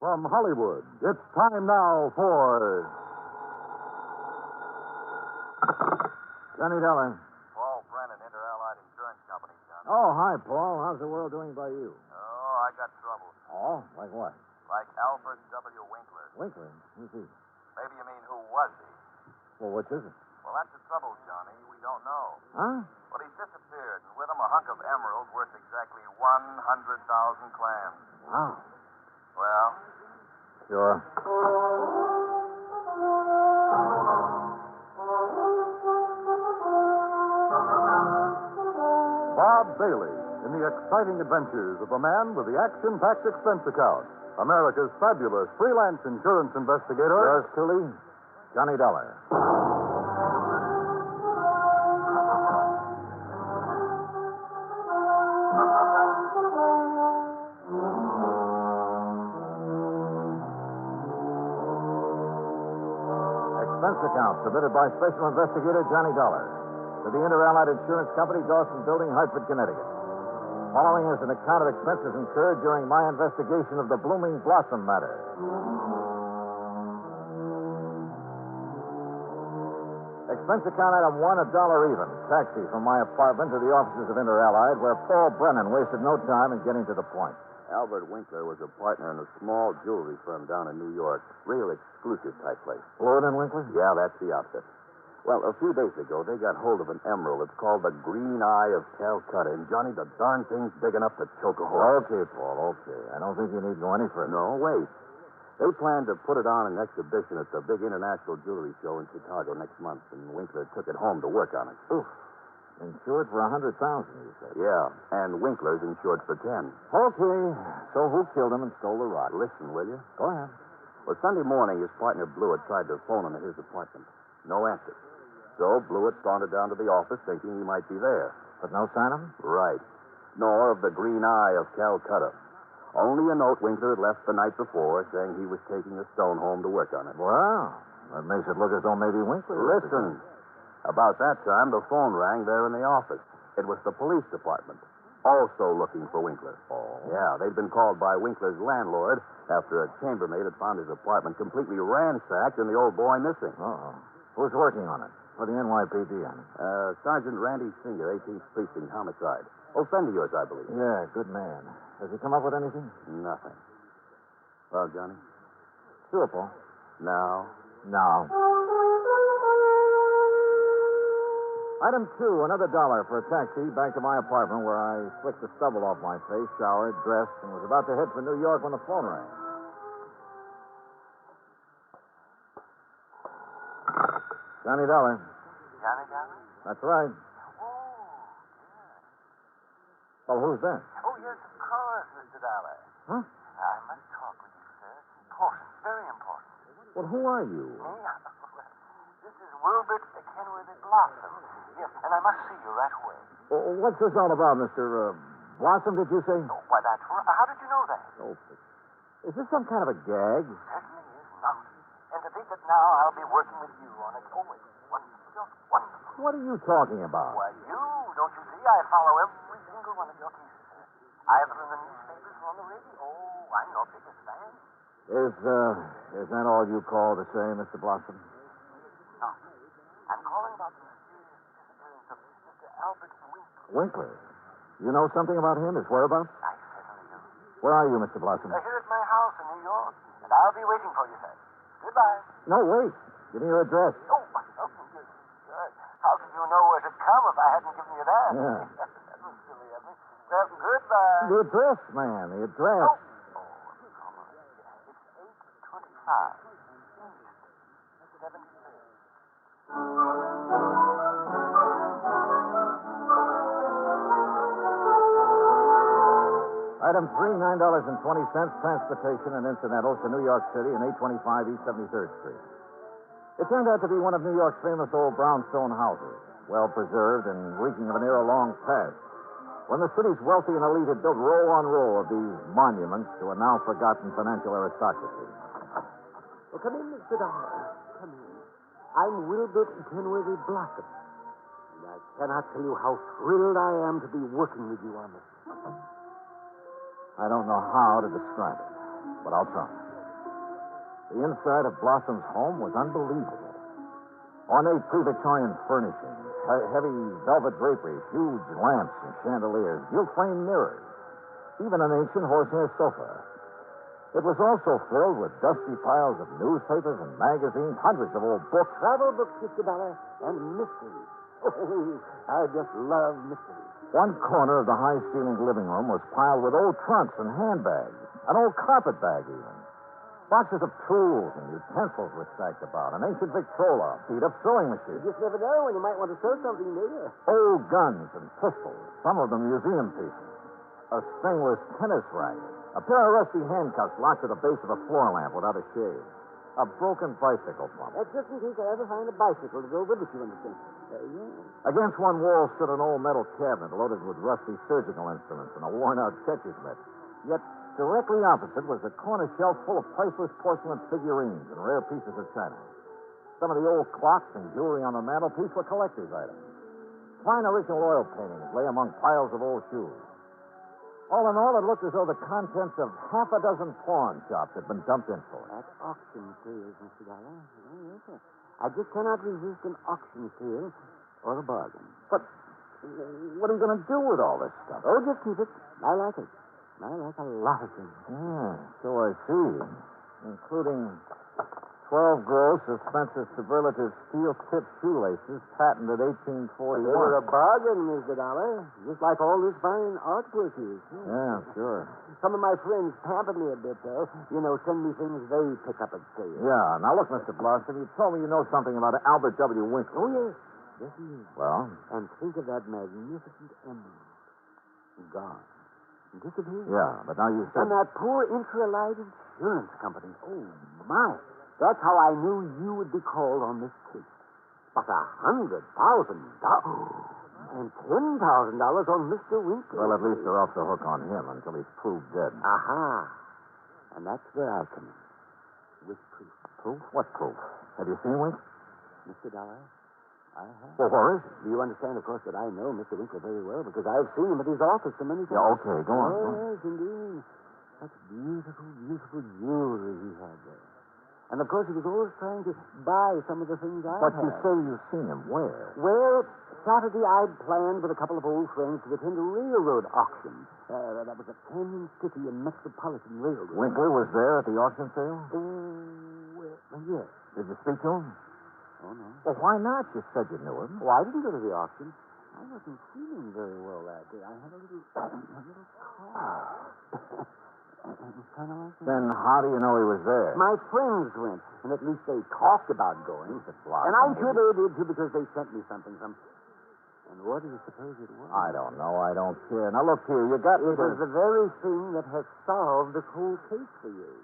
From Hollywood, it's time now for... Johnny Dollar. Paul Brennan, Inter-Allied Insurance Company, John. Oh, hi, Paul. How's the world doing by you? Oh, I got trouble. Oh, like what? Like Alfred W. Winkler. Winkler? Who's he? Maybe you mean who was he? Well, which is it? Well, that's the trouble, Johnny. We don't know. Huh? Well, he's disappeared, and with him a hunk of emerald worth exactly 100,000 clams. Wow. Well? Sure. Bob Bailey in the exciting adventures of the man with the action-packed expense account. America's fabulous freelance insurance investigator. Yours truly, Johnny Dollar. Expense account submitted by Special Investigator Johnny Dollar to the Inter-Allied Insurance Company, Dawson Building, Hartford, Connecticut. Following is an account of expenses incurred during my investigation of the Blooming Blossom matter. Expense account item one, $1 even. Taxi from my apartment to the offices of Inter-Allied, where Paul Brennan wasted no time in getting to the point. Albert Winkler was a partner in a small jewelry firm down in New York. Real exclusive type place. Fluid and Winkler? Yeah, that's the outfit. Well, a few days ago, they got hold of an emerald. It's called the Green Eye of Calcutta. And, Johnny, the darn thing's big enough to choke a horse. Okay, Paul, okay. I don't think you need to go any further. No, wait. They plan to put it on an exhibition at the big international jewelry show in Chicago next month, and Winkler took it home to work on it. Oof. Insured for 100,000, you said. Yeah, and Winkler's insured for 10. Okay. So who killed him and stole the rock? Listen, will you? Go ahead. Well, Sunday morning, his partner Blewett tried to phone him at his apartment. No answer. So Blewett sauntered down to the office thinking he might be there. But no sign of him? Right. Nor of the Green Eye of Calcutta. Only a note Winkler had left the night before saying he was taking a stone home to work on it. Well, that makes it look as though maybe Winkler... Listen. About that time, the phone rang there in the office. It was the police department, also looking for Winkler. Oh. Yeah, they'd been called by Winkler's landlord after a chambermaid had found his apartment completely ransacked and the old boy missing. Uh-oh. Who's working on it? For the NYPD, I mean. Sergeant Randy Singer, 18th Precinct, homicide. Oh, friend of yours, I believe. Yeah, good man. Has he come up with anything? Nothing. Well, Johnny? Sure, Paul. Now? No. Item two, another $1 for a taxi back to my apartment where I slicked the stubble off my face, showered, dressed, and was about to head for New York when the phone rang. Johnny Dollar. Johnny Dollar? That's right. Oh, yeah. Well, who's that? Oh, yes, of course, Mr. Dollar. Huh? I must talk with you, sir. It's important, very important. Well, who are you? Me? This is Wilbert Kenworthy Blossom. Yes, and I must see you right away. What's this all about, Mr. Blossom, did you say? Oh, why, that's right. How did you know that? Oh, is this some kind of a gag? Certainly is not. And to think that now I'll be working with you on it. Oh, it's wonderful, wonderful. What are you talking about? Why, don't you see? I follow every single one of your cases, sir. Either in the newspapers or on the radio. Oh, I'm your biggest fan. Is that all you call to say, Mr. Blossom? No. I'm calling about the mysterious disappearance of Mr. Albert Winkler. Winkler? You know something about him, his whereabouts? I certainly do. Where are you, Mr. Blossom? Here at my house in New York, and I'll be waiting for you, sir. Goodbye. No, wait. Give me your address. Oh, good. How could you know where to come if I hadn't given you that? Yeah. That was silly of me. Well, goodbye. The address, man. The address. Come on. It's 825 East 73rd. Item 3, $9.20, transportation and incidentals to New York City and 825 East 73rd Street. It turned out to be one of New York's famous old brownstone houses, well preserved and reeking of an era-long past, when the city's wealthy and elite had built row on row of these monuments to a now-forgotten financial aristocracy. Well, come in, Mr. Dollar. Come in. I'm Wilbert Kenworthy Blossom, and I cannot tell you how thrilled I am to be working with you on this. I don't know how to describe it, but I'll try. The inside of Blossom's home was unbelievable. Ornate pre-Victorian furnishings, heavy velvet draperies, huge lamps and chandeliers, gilt-framed mirrors, even an ancient horsehair sofa. It was also filled with dusty piles of newspapers and magazines, hundreds of old books. Travel books, Mr. Dollar, and mysteries. Oh, I just love mysteries. One corner of the high-ceilinged living room was piled with old trunks and handbags, an old carpet bag even. Boxes of tools and utensils were stacked about, an ancient Victrola, beat-up sewing machine. You just never know when you might want to sew something later. Old guns and pistols, some of them museum pieces. A stringless tennis racket, a pair of rusty handcuffs locked to the base of a floor lamp without a shade, a broken bicycle pump. That's just in case I ever find a bicycle to go with it, you understand. Yeah. Against one wall stood an old metal cabinet loaded with rusty surgical instruments and a worn-out catcher's mitt. Yet directly opposite was a corner shelf full of priceless porcelain figurines and rare pieces of china. Some of the old clocks and jewelry on the mantelpiece were collector's items. Fine original oil paintings lay among piles of old shoes. All in all, it looked as though the contents of half a dozen pawn shops had been dumped into it. That's auction sales, Mr. Dollar. Oh, yes, sir. I just cannot resist an auction sale or a bargain. But what are you going to do with all this stuff? Oh, just keep it. I like it. I like a lot of things. Yeah, so I see. Including 12 gross of Spencer's superlative steel-tipped shoelaces, patented 1841. They were a bargain, Mr. Dollar. Just like all this fine artwork is. Yeah, sure. Some of my friends pamper me a bit, though. You know, send me things they pick up at sale. Yeah. Now, look, Mr. Blossom, you told me you know something about Albert W. Winkler. Oh, yes. Yes, he is. Well? And think of that magnificent emerald. Gone. Disappeared. Yeah, but now you said... And that poor Intralite Insurance Company. Oh, my. That's how I knew you would be called on this case. But $100,000 and $10,000 on Mr. Winkler. Well, at least they're off the hook on him until he's proved dead. Aha. And that's where I come in. With proof. Proof? What proof? Have you seen Wink? Mr. Dollar, I have. Well, where is he? Do you understand, of course, that I know Mr. Winkler very well because I've seen him at his office so many times? Yeah, okay, go on. Oh, yes, indeed. Such beautiful, beautiful jewelry he had there. And, of course, he was always trying to buy some of the things I But had. you say you've seen him. Where? Well, Saturday I'd planned with a couple of old friends to attend a railroad auction. That was at Canyon City and Metropolitan Railroad. Winkler was there at the auction sale? Yes. Did you speak to him? Oh, no. Well, why not? You said you knew him. Oh, I didn't go to the auction. I wasn't feeling very well that day. I had a little cough. It was kind of like that. Then how do you know he was there? My friends went, and at least they talked about going. And I'm sure they did, too, because they sent me something from... And what do you suppose it was? I don't know. I don't care. Now, look here. You got... It was the very thing that has solved this whole case for you.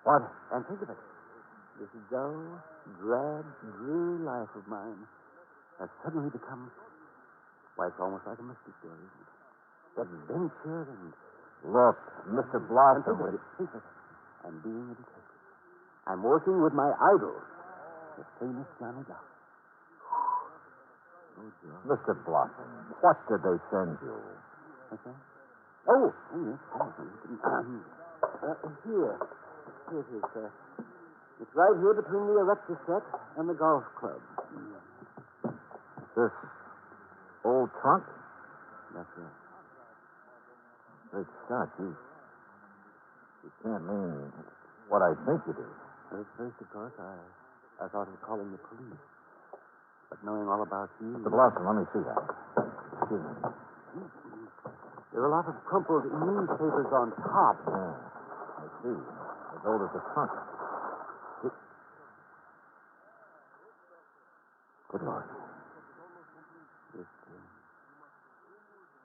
What? And think of it. This dull, drab, dreary life of mine has suddenly become... Why, it's almost like a mystery story, isn't it? Adventure and... Look, Mr. Blossom... Think of it. I'm being a detective. I'm working with my idol, the famous Johnny Dollar. Oh, John. Mr. Blossom, what did they send you? What's that? Oh, yes. Here. Here it is, sir. It's right here between the erector set and the golf club. This old trunk? That's right. Great Scott, you can't mean what I think you do. At first, of course, I thought of calling the police. But knowing all about you... Mr. Blossom, let me see that. Excuse me. There are a lot of crumpled newspapers on top. Yeah, I see. As old as the trunk. Good Lord.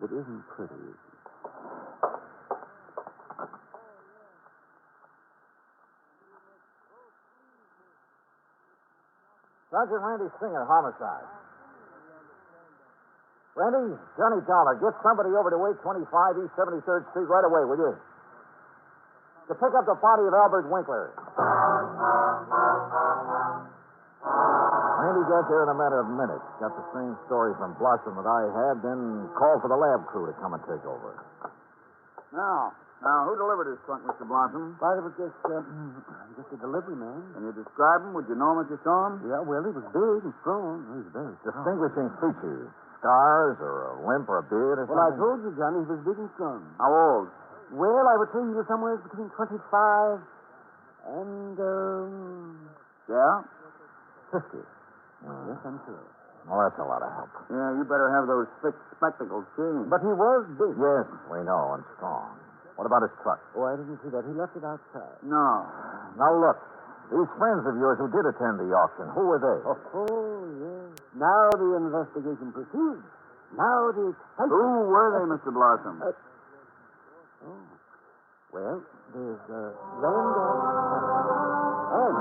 It isn't pretty, is it? Sergeant Randy Singer, homicide. Randy, Johnny Dollar, get somebody over to 825 East 73rd Street right away, will you? To pick up the body of Albert Winkler. Randy got there in a matter of minutes. Got the same story from Blossom that I had, then called for the lab crew to come and take over. Now, Now, who delivered this trunk, Mr. Blossom? But it was just a delivery man. Can you describe him? Would you know him if you saw him? Yeah, well, he was big and strong. He was very strong. Distinguishing features. Scars or a limp or a beard or Well, I something? told you, Johnny, he was big and strong. How old? Well, I would say he was somewhere between 25 and, Yeah? 50. Yes, I'm sure. Well, that's a lot of help. Yeah, you better have those thick spectacles changed. But he was big. Yes, we know, and strong. What about his truck? Oh, I didn't see that. He left it outside. No. Now, look. These friends of yours who did attend the auction, who were they? Oh, yes. Now the investigation proceeds. Now the excitement. Who were they, Mr. Blossom? Well, there's Randall and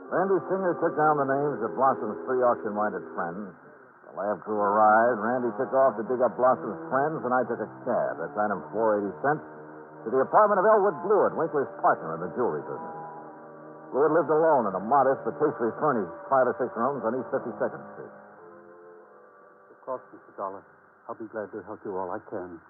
Randy Singer took down the names of Blossom's three auction-minded friends. The lab crew arrived. Randy took off to dig up Blossom's friends, and I took a cab. That's item 480 to the apartment of Elwood Blewett, Winkler's partner in the jewelry business. Blewett lived alone in a modest but tastefully furnished 5 or 6 rooms on East 52nd Street. Of course, Mr. Dollar. I'll be glad to help you all I can.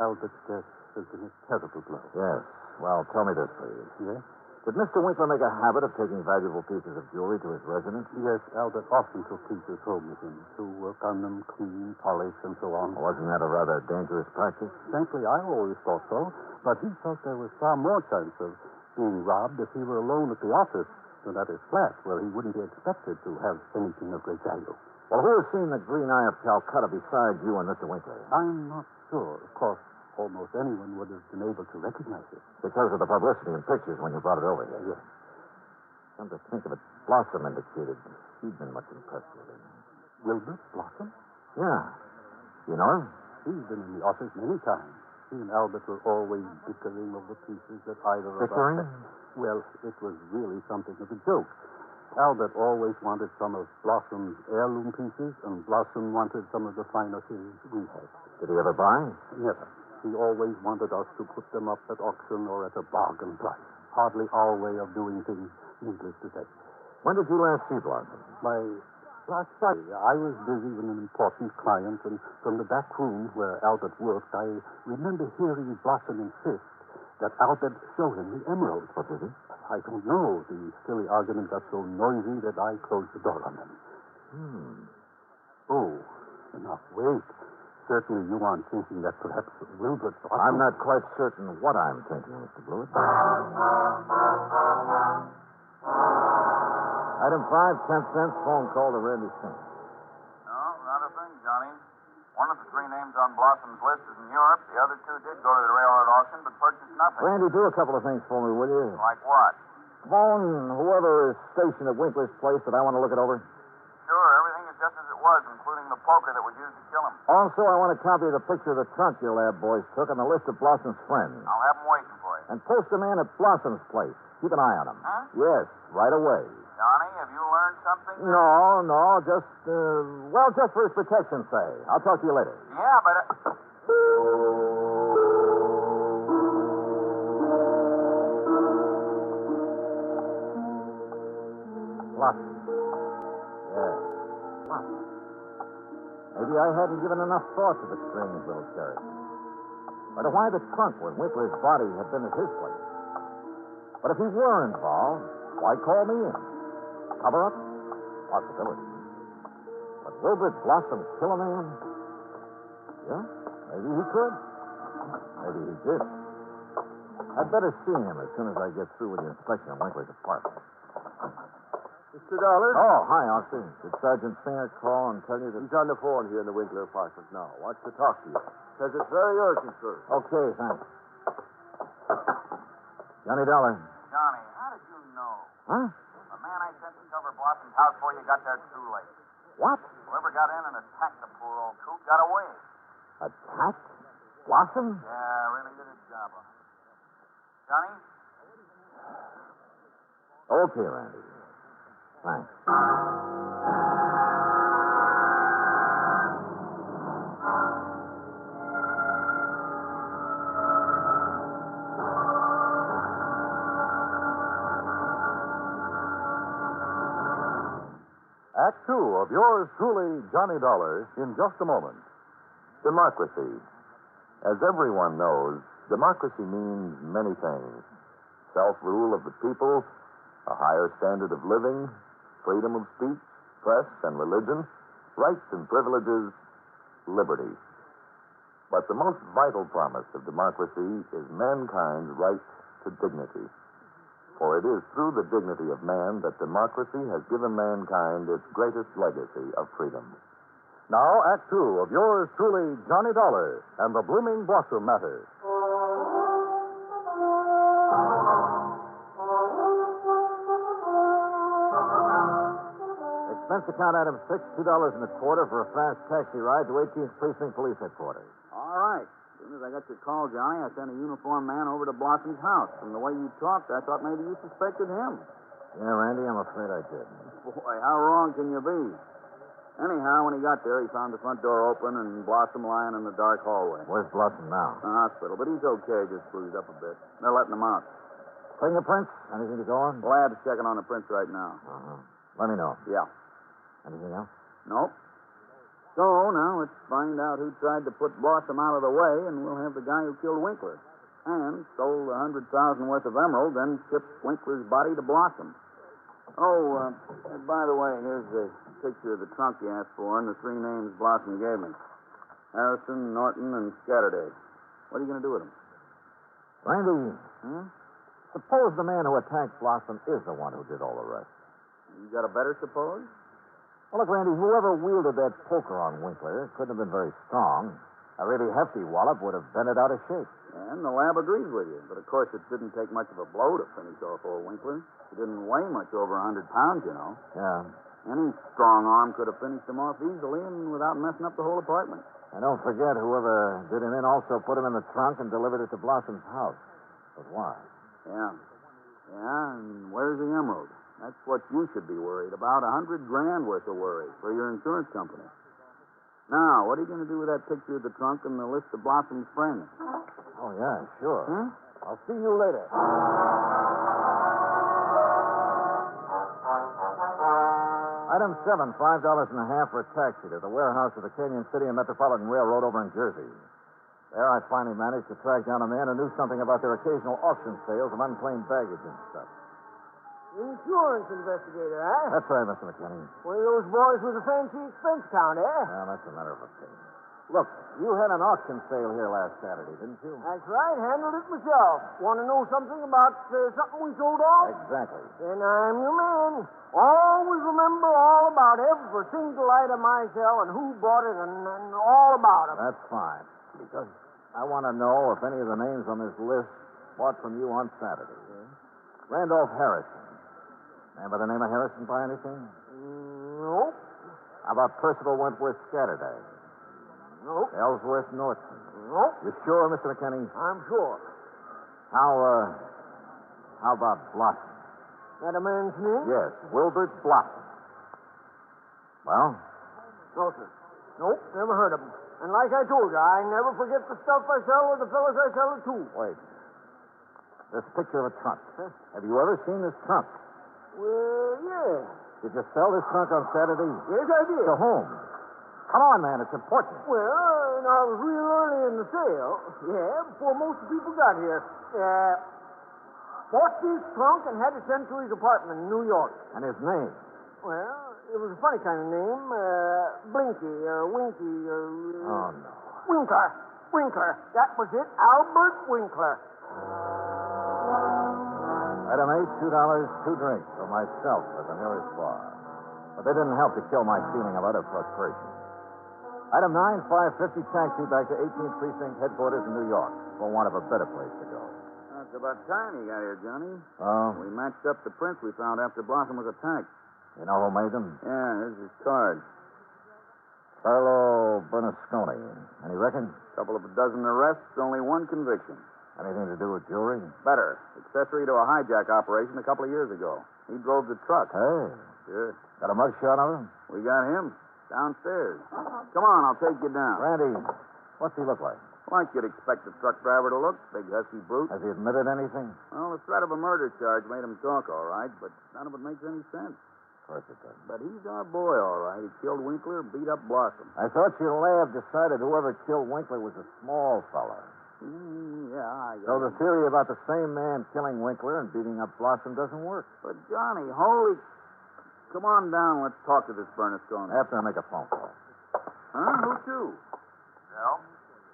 Albert's death has been a terrible blow. Yes. Well, tell me this, please. Yes? Did Mr. Winkler make a habit of taking valuable pieces of jewelry to his residence? Yes, Albert often took pieces home with him to work on them, clean, polish, and so on. Wasn't that a rather dangerous practice? Frankly, I always thought so, but he felt there was far more chance of being robbed if he were alone at the office than at his flat, where he wouldn't be expected to have anything of great value. Well, who has seen the Green Eye of Calcutta besides you and Mr. Winkler? I'm not sure. Of course, almost anyone would have been able to recognize it. Because of the publicity and pictures when you brought it over here. Yes. Come to think of it, Blossom indicated he'd been much impressed with it. Wilbur Blossom? Yeah. You know him? He's been in the office many times. He and Albert were always bickering over pieces that either of Bickering? us... Well, it was really something of a joke. Albert always wanted some of Blossom's heirloom pieces, and Blossom wanted some of the finer things we had. Did he ever buy? Never. He always wanted us to put them up at auction or at a bargain price. Hardly our way of doing things, needless to say. When did you last see Blossom? Last Friday, I was busy with an important client, and from the back room where Albert worked, I remember hearing Blossom insist that Albert show him the emeralds. What is it? I don't know. The silly argument got so noisy that I closed the door on them. Oh, now wait. Certainly you aren't thinking that perhaps Wilbur Blossom... I'm not quite certain what I'm thinking, Mr. Blewett. Item 5, 10 cents, phone call to Randy Singer. No, not a thing, Johnny. One of the 3 names on Blossom's list is in Europe. The other 2 did go to the railroad auction, but purchased nothing. Randy, do a couple of things for me, will you? Like what? Phone whoever is stationed at Winkler's place that I want to look it over. Sure, everything is just as it was, including the poker that was used to kill him. Also, I want a copy of the picture of the trunk your lab boys took and the list of Blossom's friends. I'll have them waiting for you. And post a man at Blossom's place. Keep an eye on him. Huh? Yes, right away. Johnny, have you learned something? No, just, just for his protection's sake. I'll talk to you later. Yeah, but... Blossom. Yeah, Blossom. Maybe I hadn't given enough thought to the strange little character. Or to why the trunk with Winkler's body had been at his place. But if he were involved, why call me in? Cover up? Possibility. But Wilbur Blossom kill a man? Yeah, maybe he could. Maybe he did. I'd better see him as soon as I get through with the inspection of Winkler's apartment. Mr. Dollar? Oh, hi, officer. Did Sergeant Singer call and tell you that... He's on the phone here in the Winkler apartment now. Wants to talk to you. Says it's very urgent, sir. Okay, thanks. Johnny Dollar. Johnny, how did you know? Huh? The man I sent to cover Blossom's house before you got there too late. What? Whoever got in and attacked the poor old coot got away. Attacked? Blossom? Yeah, really did his job on it. Johnny? Okay, Randy. Thanks. Act 2 of of yours truly, Johnny Dollar, in just a moment. Democracy. As everyone knows, democracy means many things. Self-rule of the people, a higher standard of living, freedom of speech, press and religion, rights and privileges, liberty. But the most vital promise of democracy is mankind's right to dignity. For it is through the dignity of man that democracy has given mankind its greatest legacy of freedom. Now, Act Two of yours truly, Johnny Dollar, and the Blooming Blossom Matter. Expense account item 6, $2.25 for a fast taxi ride to 18th Precinct Police Headquarters. All right. As soon as I got your call, Johnny, I sent a uniformed man over to Blossom's house. From the way you talked, I thought maybe you suspected him. Yeah, Randy, I'm afraid I did. Boy, how wrong can you be? Anyhow, when he got there, he found the front door open and Blossom lying in the dark hallway. Where's Blossom now? The hospital, but he's okay, just bruised up a bit. They're letting him out. Fingerprints? Anything to go on? The lab's checking on the prints right now. Uh-huh. Let me know. Yeah. Anything else? Nope. So, now let's find out who tried to put Blossom out of the way, and we'll have the guy who killed Winkler. And stole the $100,000 worth of emerald, then shipped Winkler's body to Blossom. Oh, by the way, here's the picture of the trunk you asked for and the three names Blossom gave me. Harrison, Norton, and Scatterday. What are you going to do with them? Randy, Hmm? suppose the man who attacked Blossom is the one who did all the rest. You got a better suppose? Well, look, Randy, whoever wielded that poker on Winkler couldn't have been very strong. A really hefty wallop would have bent it out of shape. And the lab agrees with you. But, of course, it didn't take much of a blow to finish off old Winkler. He didn't weigh much over 100 pounds, you know. Yeah. Any strong arm could have finished him off easily and without messing up the whole apartment. And don't forget, whoever did him in also put him in the trunk and delivered it to Blossom's house. But why? Yeah. Yeah, and where's the emerald? That's what you should be worried about. $100,000 worth of worry for your insurance company. Now, what are you going to do with that picture of the trunk and the list of Blossom's friends? Oh, yeah, sure. Huh? I'll see you later. Item 7, $5.50 for a taxi to the warehouse of the Canyon City and Metropolitan Railroad over in Jersey. There, I finally managed to track down a man who knew something about their occasional auction sales of unclaimed baggage and stuff. Insurance investigator, eh? That's right, Mr. McKinney. One of those boys with a fancy expense account, eh? Well, that's a matter of opinion. Look, you had an auction sale here last Saturday, didn't you? That's right. Handled it myself. Want to know something about something we sold off? Exactly. Then I'm your man. Always remember all about every single item I sell and who bought it and all about it. That's fine. Because I want to know if any of the names on this list bought from you on Saturday. Randolph Harrison. Man by the name of Harrison by anything? Nope. How about Percival Wentworth Scatterday? Nope. Ellsworth Norton? Nope. You sure, Mr. McKinney? I'm sure. How about Blossom? That a man's name? Yes, Wilbert Blossom. Well? No, sir. Nope, never heard of him. And like I told you, I never forget the stuff I sell or the fellas I sell it to. Wait. This picture of a trunk. Huh? Have you ever seen this trunk? Well, yeah. Did you sell this trunk on Saturday? Yes, I did. To whom? Come on, man, it's important. Well, I was real early in the sale. Yeah, before most people got here. Bought this trunk and had it sent to his apartment in New York. And his name? Well, it was a funny kind of name. Blinky or Winky or... Oh, no. Winkler. Winkler. That was it. Albert Winkler. Item 8, $2, 2 drinks for myself at the nearest bar. But they didn't help to kill my feeling of utter frustration. Item 9, $5.50 taxi back to 18th Precinct headquarters in New York for want of a better place to go. That's about time you got here, Johnny. Oh? We matched up the prints we found after Blossom was attacked. You know who made them? Yeah, here's his card. Carlo Bernasconi. Any reckon? Couple of a dozen arrests, only one conviction. Anything to do with jewelry? Better. Accessory to a hijack operation a couple of years ago. He drove the truck. Hey. Sure. Got a mugshot of him? We got him downstairs. Come on, I'll take you down. Randy, what's he look like? Like you'd expect a truck driver to look. Big, husky brute. Has he admitted anything? Well, the threat of a murder charge made him talk all right, but none of it makes any sense. course it does. But he's our boy, all right. He killed Winkler, beat up Blossom. I thought your lab decided whoever killed Winkler was a small fella. Yeah, So the theory about the same man killing Winkler and beating up Blossom doesn't work. But, Johnny, holy... Come on down. Let's talk to this Bernasconi. After I make a phone call. Huh? Who to? No?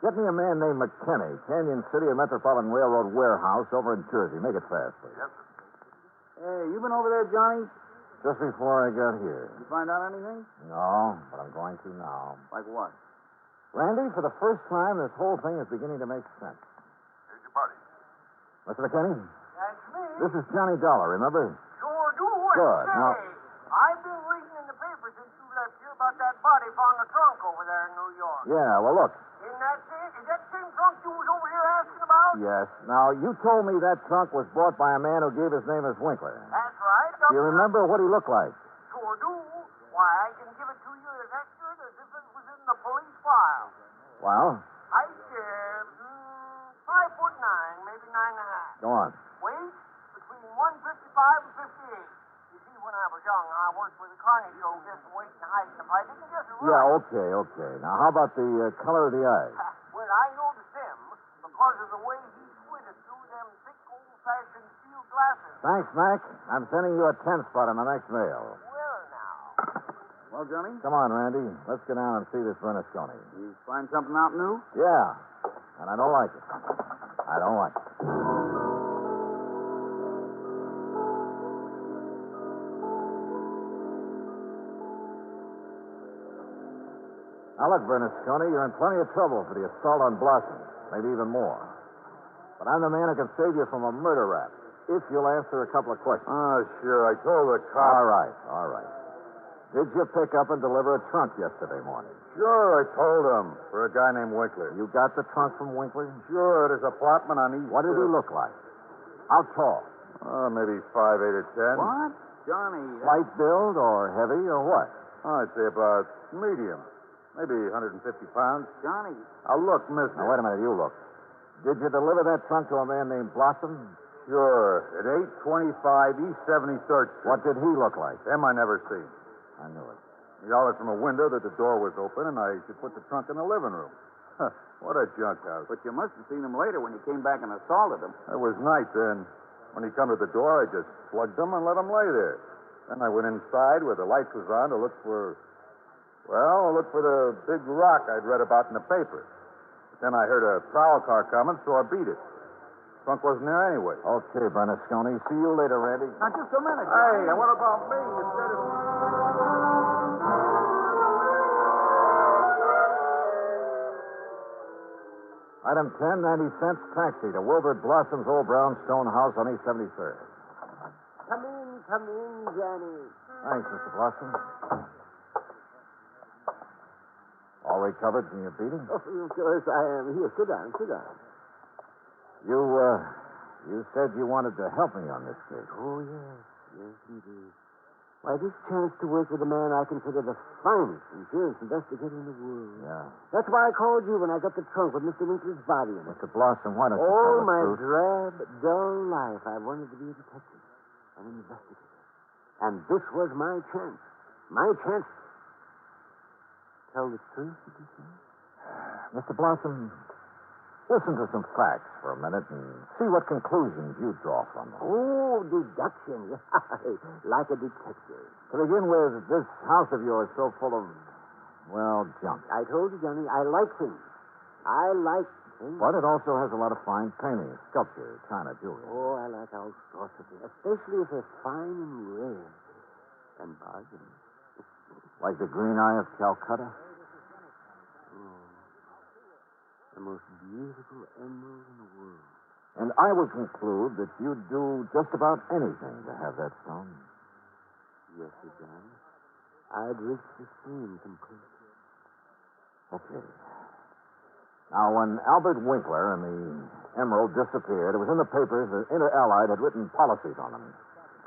Get me a man named McKinney, Canyon City and Metropolitan Railroad warehouse over in Jersey. Make it fast, please. Yes, sir. Hey, you been over there, Johnny? Just before I got here. You find out anything? No, but I'm going to now. Like what? Randy, for the first time, this whole thing is beginning to make sense. Here's your party. Mr. McKinney, That's me. this is Johnny Dollar, remember? Sure do. Good. Say, Now- I've been reading in the paper since you left here about that body found in the trunk over there in New York. Yeah, well, look. Isn't that it? Is that the same trunk you was over here asking about? Yes. Now, you told me that trunk was bought by a man who gave his name as Winkler. That's right. Do you remember what he looked like? Sure do. Why, I can give it to you as accurate as if it was in the police file. Well, Height, 5'9", maybe 9.5. go on. Weight, between 155 and 58. You see, when I was young, I worked with a carny show, guessing weight and height, and if I didn't guess it right... Yeah, okay. Now, how about the color of the eyes? Well, I noticed him because of the way he squinted through them thick, old-fashioned steel glasses. Thanks, Mac. I'm sending you a 10 spot on the next mail. Well, now. Well, Johnny, Come on, Randy. Let's go down and see this Bernasconi. you find something out new? Yeah, and I don't like it. I don't like it. Now, look, Bernasconi, you're in plenty of trouble for the assault on Blossom. Maybe even more. But I'm the man who can save you from a murder rap if you'll answer a couple of questions. Oh, sure. I told the cop. All right. Did you pick up and deliver a trunk yesterday morning? Sure, I told him. For a guy named Winkler. You got the trunk from Winkler? Sure, at his apartment on East... What did he look like? How tall? Oh, maybe 5'8" or 10. What? Johnny, Light build or heavy or what? Oh, I'd say about medium. Maybe 150 pounds. Johnny, Now, look, mister. Now, wait a minute. You look. Did you deliver that trunk to a man named Blossom? Sure, at 825 East 73rd Street. What did he look like? Him I never seen. I knew it. He hollered from a window that the door was open and I should put the trunk in the living room. Huh, what a junk house. but you must have seen him later when you came back and assaulted him. It was night then. When he come to the door, I just slugged him and let him lay there. Then I went inside where the lights was on to look for... Well, look for the big rock I'd read about in the paper. But then I heard a prowl car coming, so I beat it. Trunk wasn't there anyway. Okay, Bernasconi. See you later, Randy. Now, just a minute. Hey, Johnny. and what about me? Instead of... Item 10, 90 cents, taxi to Wilbur Blossom's old brownstone house on East 73rd. Come in, Johnny. Thanks, Mr. Blossom. All recovered from your beating? Oh, of course, I am. Here, sit down. You said you wanted to help me on this case. Oh, yes, indeed. Why, this chance to work with a man I consider the finest insurance investigator in the world. Yeah. That's why I called you when I got the trunk with Mr. Winkler's body in it. Mr. Blossom, why don't you All tell the my truth? drab, dull life, I wanted to be a detective, an investigator. And this was my chance. My chance. Tell the truth, did you say? Mr. Blossom, listen to some facts for a minute and see what conclusions you draw from them. Oh, deduction. Like a detective. To begin with, this house of yours so full of, well, junk. I told you, Johnny, I like things. I like things. But it also has a lot of fine paintings, sculpture, china, jewelry. Oh, I like all sorts of things, especially if they're fine and rare. And bargain. Like the Green Eye of Calcutta? The most beautiful emerald in the world. And I would conclude that you'd do just about anything to have that stone. Yes, sir, John. I'd reach the same conclusion. Okay. Now, when Albert Winkler and the emerald disappeared, it was in the papers that Inter Allied had written policies on them.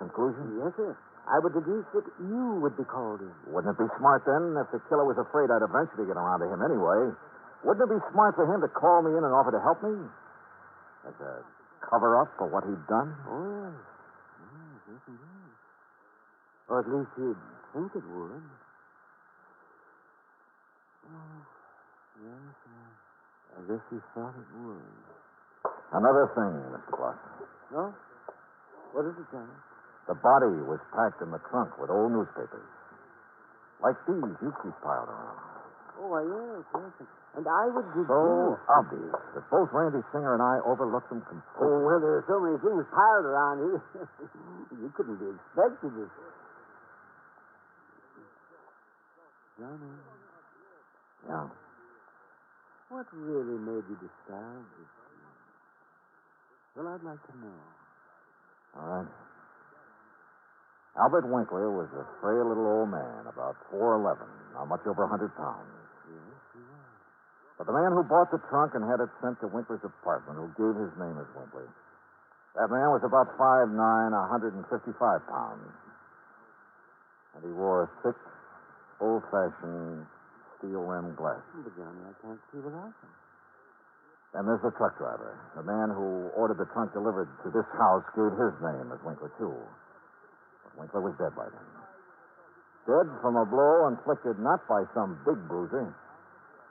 Conclusion? Yes, sir. I would deduce that you would be called in. Wouldn't it be smart then, if the killer was afraid I'd eventually get around to him anyway? Wouldn't it be smart for him to call me in and offer to help me? As a cover-up for what he'd done? Oh, yes, indeed. Or at least you'd think it would. Oh, yes, I guess he thought it would. Another thing, Mr. Blossom. No? What is it, Johnny? The body was packed in the trunk with old newspapers. Like these you keep piled around. Oh, why, yes. And I would deduce... So obvious that both Randy Singer and I overlooked them completely. Oh, well, there are so many things piled around here. You couldn't be expected to... Johnny, Yeah. what really made you decide this? Well, I'd like to know. All right. Albert Winkler was a frail little old man, about 4'11", not much over 100 pounds. Yes, he was. But the man who bought the trunk and had it sent to Winkler's apartment, who gave his name as Winkler, that man was about 5'9", 155 pounds. And he wore thick, old-fashioned steel-rimmed glasses. But, Johnny, I can't see without them. Then there's the truck driver. The man who ordered the trunk delivered to this house gave his name as Winkler, too. But Winkler was dead by then. Dead from a blow inflicted not by some big bruiser,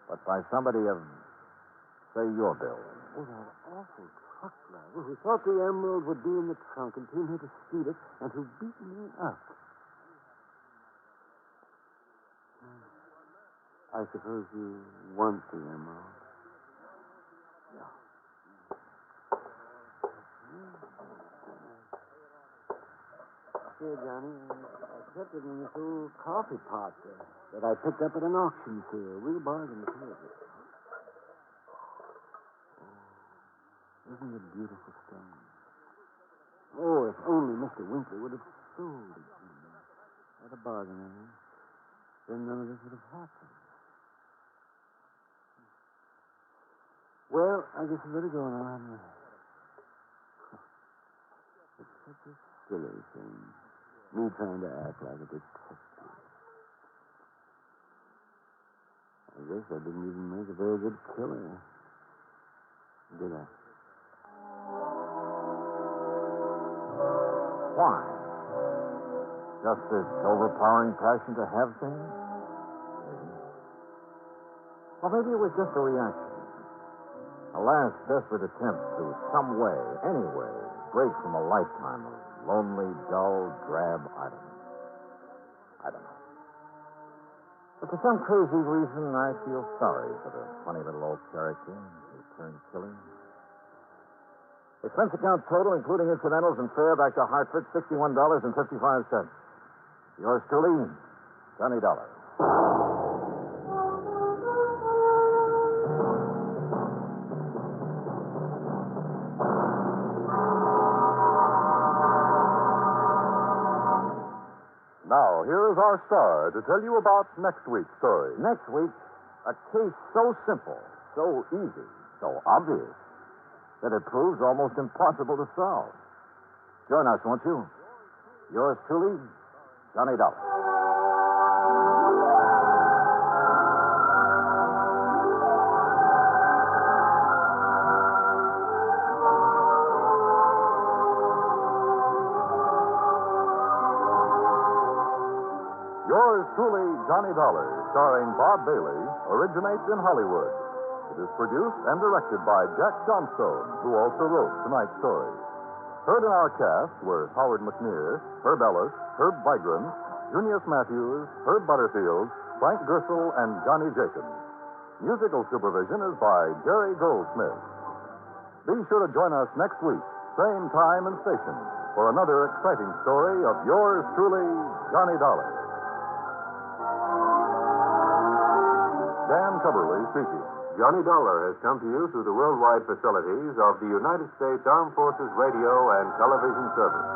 but by somebody of, say, your build. Oh, that awful truck driver who thought the emerald would be in the trunk and came here to steal it and who beat me up. I suppose you want the emerald. Here, Johnny, I kept it in this old coffee pot that I picked up at an auction sale. Real bargain, too. Oh, isn't it beautiful stone? Oh, if only Mr. Winkler would have sold it to me at a bargain, then none of this would have happened. Well, I guess we better go on. It's such a silly thing. Me trying to act like a detective. I guess I didn't even make a very good killer. Did I? Why? Just this overpowering passion to have things? Maybe. Or maybe it was just a reaction. A last desperate attempt to some way, any way, break from a lifetime of lonely, dull, drab idleness. I don't know. But for some crazy reason, I feel sorry for the funny little old character who turned killer. Expense account total, including incidentals and fare back to Hartford, $61.55. Yours truly, Johnny Dollar. Now, here is our star to tell you about next week's story. Next week, a case so simple, so easy, so obvious, that it proves almost impossible to solve. Join us, won't you? Yours truly, Johnny Dollar. Yours truly, Johnny Dollar, starring Bob Bailey, originates in Hollywood. It is produced and directed by Jack Johnstone, who also wrote tonight's story. Heard in our cast were Howard McNear, Herb Ellis, Herb Vigran, Junius Matthews, Herb Butterfield, Frank Gersel, and Johnny Jenkins. Musical supervision is by Jerry Goldsmith. Be sure to join us next week, same time and station, for another exciting story of yours truly, Johnny Dollar. Dan Cubberly speaking. Johnny Dollar has come to you through the worldwide facilities of the United States Armed Forces Radio and Television Service.